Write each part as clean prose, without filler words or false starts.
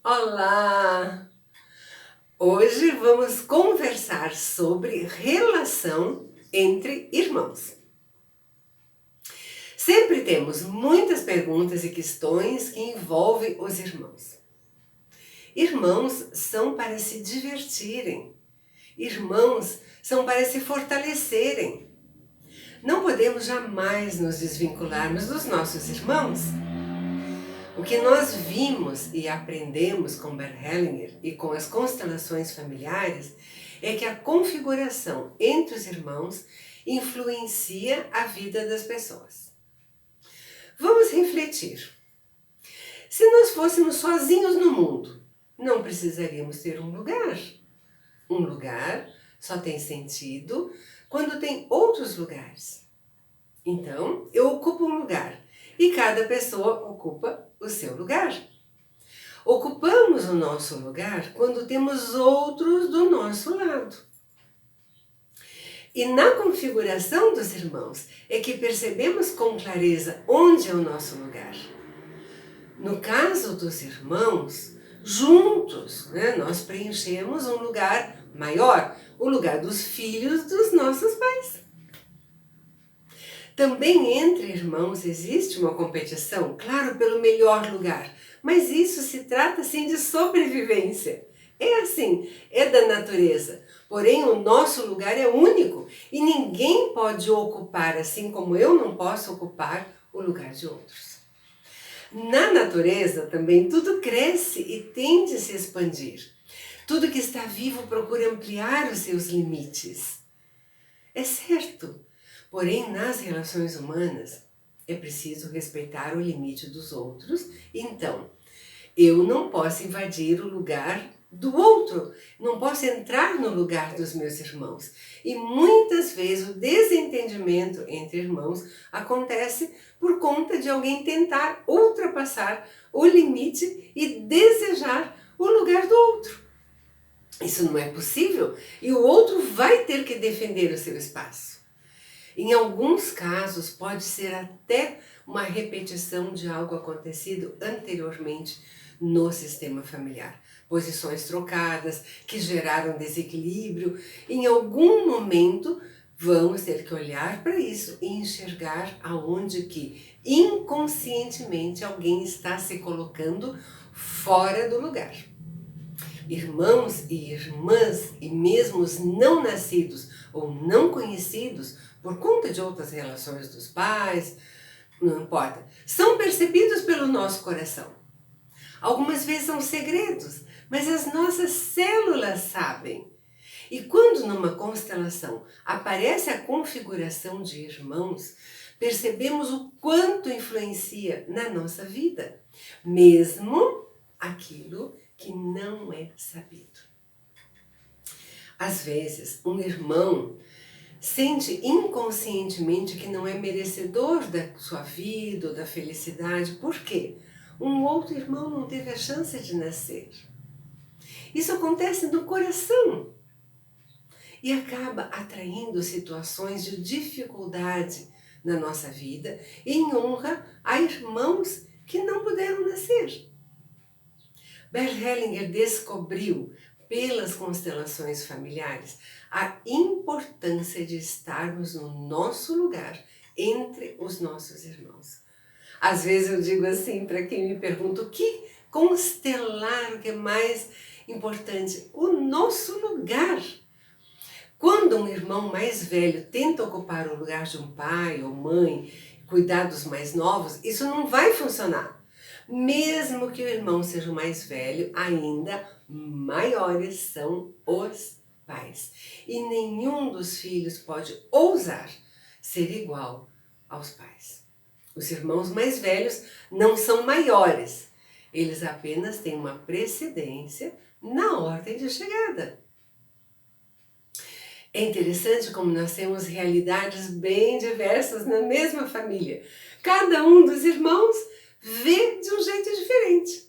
Olá! Hoje vamos conversar sobre relação entre irmãos. Sempre temos muitas perguntas e questões que envolvem os irmãos. Irmãos são para se divertirem. Irmãos são para se fortalecerem. Não podemos jamais nos desvincularmos dos nossos irmãos. O que nós vimos e aprendemos com Bert Hellinger e com as constelações familiares é que a configuração entre os irmãos influencia a vida das pessoas. Vamos refletir. Se nós fôssemos sozinhos no mundo, não precisaríamos ter um lugar. Um lugar só tem sentido quando tem outros lugares. Então, eu ocupo um lugar e cada pessoa ocupa o seu lugar. Ocupamos o nosso lugar quando temos outros do nosso lado. E na configuração dos irmãos é que percebemos com clareza onde é o nosso lugar. No caso dos irmãos, juntos, nós preenchemos um lugar maior, o lugar dos filhos dos nossos pais. Também entre irmãos existe uma competição, claro, pelo melhor lugar, mas isso se trata sim de sobrevivência. É assim, é da natureza. Porém, o nosso lugar é único e ninguém pode ocupar, assim como eu não posso ocupar o lugar de outros. Na natureza também tudo cresce e tende a se expandir. Tudo que está vivo procura ampliar os seus limites. É certo. Porém, nas relações humanas, é preciso respeitar o limite dos outros. Então, eu não posso invadir o lugar do outro, não posso entrar no lugar dos meus irmãos. E muitas vezes o desentendimento entre irmãos acontece por conta de alguém tentar ultrapassar o limite e desejar o lugar do outro. Isso não é possível e o outro vai ter que defender o seu espaço. Em alguns casos, pode ser até uma repetição de algo acontecido anteriormente no sistema familiar. Posições trocadas que geraram desequilíbrio. Em algum momento, vamos ter que olhar para isso e enxergar aonde que inconscientemente alguém está se colocando fora do lugar. Irmãos e irmãs, e mesmo os não nascidos ou não conhecidos, por conta de outras relações dos pais, não importa, são percebidos pelo nosso coração. Algumas vezes são segredos, mas as nossas células sabem. E quando numa constelação aparece a configuração de irmãos, percebemos o quanto influencia na nossa vida, mesmo aquilo que não é sabido. Às vezes, um irmão sente inconscientemente que não é merecedor da sua vida ou da felicidade. Por quê? Um outro irmão não teve a chance de nascer. Isso acontece no coração e acaba atraindo situações de dificuldade na nossa vida em honra a irmãos que não puderam nascer. Bert Hellinger descobriu pelas constelações familiares a importância de estarmos no nosso lugar entre os nossos irmãos. Às vezes eu digo assim para quem me pergunta o que constelar, o que é mais importante, o nosso lugar. Quando um irmão mais velho tenta ocupar o lugar de um pai ou mãe, cuidar dos mais novos, isso não vai funcionar. Mesmo que o irmão seja o mais velho, ainda maiores são os pais. E nenhum dos filhos pode ousar ser igual aos pais. Os irmãos mais velhos não são maiores, eles apenas têm uma precedência na ordem de chegada. É interessante como nós temos realidades bem diversas na mesma família. Cada um dos irmãos vê de um jeito diferente.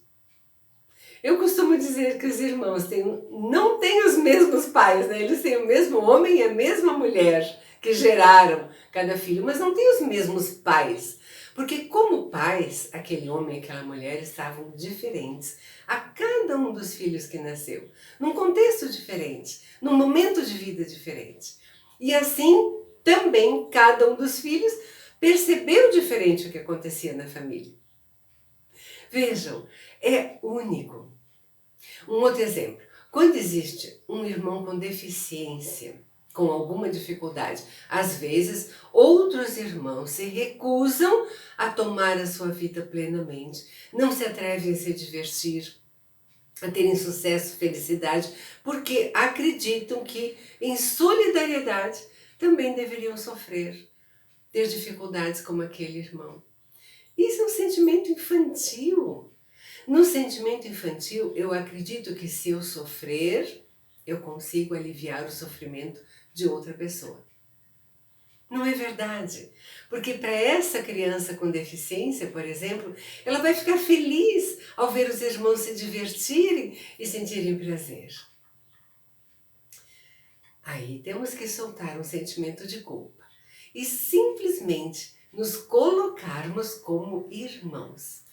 Eu costumo dizer que os irmãos não têm os mesmos pais, Eles têm o mesmo homem e a mesma mulher que geraram cada filho, mas não têm os mesmos pais. Porque como pais, aquele homem e aquela mulher estavam diferentes a cada um dos filhos que nasceu, num contexto diferente, num momento de vida diferente. E assim, também, cada um dos filhos percebeu diferente o que acontecia na família. Vejam, é único. Um outro exemplo, quando existe um irmão com deficiência, com alguma dificuldade, às vezes outros irmãos se recusam a tomar a sua vida plenamente, não se atrevem a se divertir, a terem sucesso, felicidade, porque acreditam que em solidariedade também deveriam sofrer, ter dificuldades como aquele irmão. Isso é um sentimento infantil. No sentimento infantil, eu acredito que se eu sofrer, eu consigo aliviar o sofrimento de outra pessoa. Não é verdade, porque para essa criança com deficiência, por exemplo, ela vai ficar feliz ao ver os irmãos se divertirem e sentirem prazer. Aí temos que soltar um sentimento de culpa e simplesmente nos colocarmos como irmãos.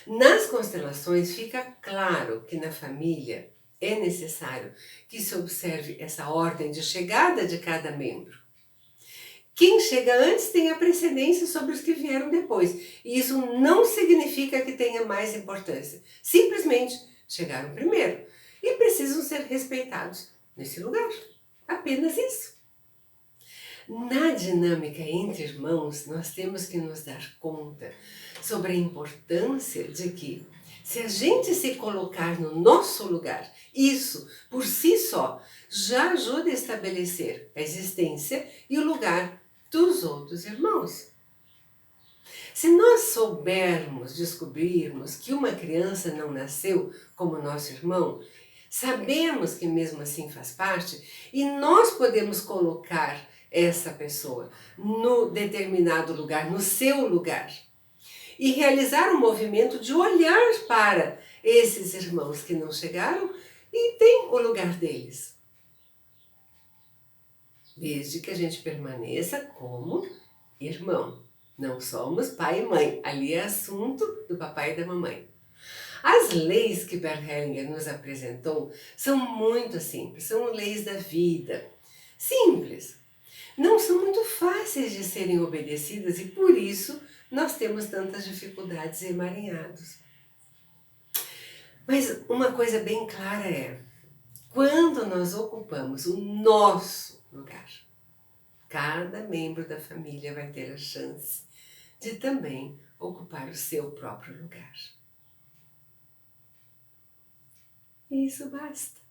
Nas constelações fica claro que na família é necessário que se observe essa ordem de chegada de cada membro. Quem chega antes tem a precedência sobre os que vieram depois. E isso não significa que tenha mais importância. Simplesmente chegaram primeiro e precisam ser respeitados nesse lugar. Apenas isso. Na dinâmica entre irmãos, nós temos que nos dar conta sobre a importância de que, se a gente se colocar no nosso lugar, isso, por si só, já ajuda a estabelecer a existência e o lugar dos outros irmãos. Se nós soubermos, descobrirmos que uma criança não nasceu como nosso irmão, sabemos que mesmo assim faz parte e nós podemos colocar essa pessoa no determinado lugar, no seu lugar, e realizar um movimento de olhar para esses irmãos que não chegaram e tem o lugar deles. Desde que a gente permaneça como irmão. Não somos pai e mãe. Ali é assunto do papai e da mamãe. As leis que Bert Hellinger nos apresentou são muito simples. São leis da vida. Simples. Não são muito fáceis de serem obedecidas e por isso nós temos tantas dificuldades e emaranhados. Mas uma coisa bem clara é, quando nós ocupamos o nosso lugar, cada membro da família vai ter a chance de também ocupar o seu próprio lugar. E isso basta.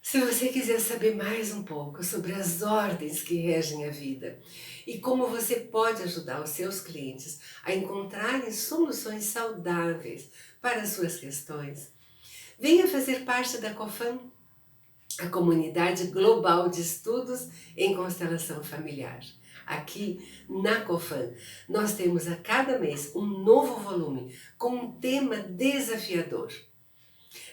Se você quiser saber mais um pouco sobre as ordens que regem a vida e como você pode ajudar os seus clientes a encontrarem soluções saudáveis para as suas questões, venha fazer parte da COFAM, a Comunidade Global de Estudos em Constelação Familiar. Aqui na COFAM, nós temos a cada mês um novo volume com um tema desafiador.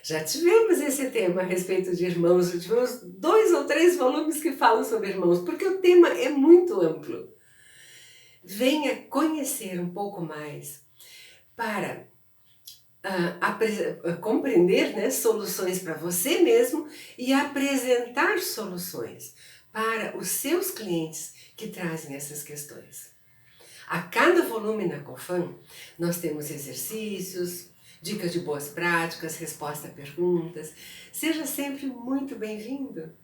Já tivemos esse tema a respeito de irmãos, já tivemos 2 ou 3 volumes que falam sobre irmãos, porque o tema é muito amplo. Venha conhecer um pouco mais para compreender, né, soluções para você mesmo e apresentar soluções para os seus clientes que trazem essas questões. A cada volume na COFAM, nós temos exercícios, dicas de boas práticas, resposta a perguntas. Seja sempre muito bem-vindo!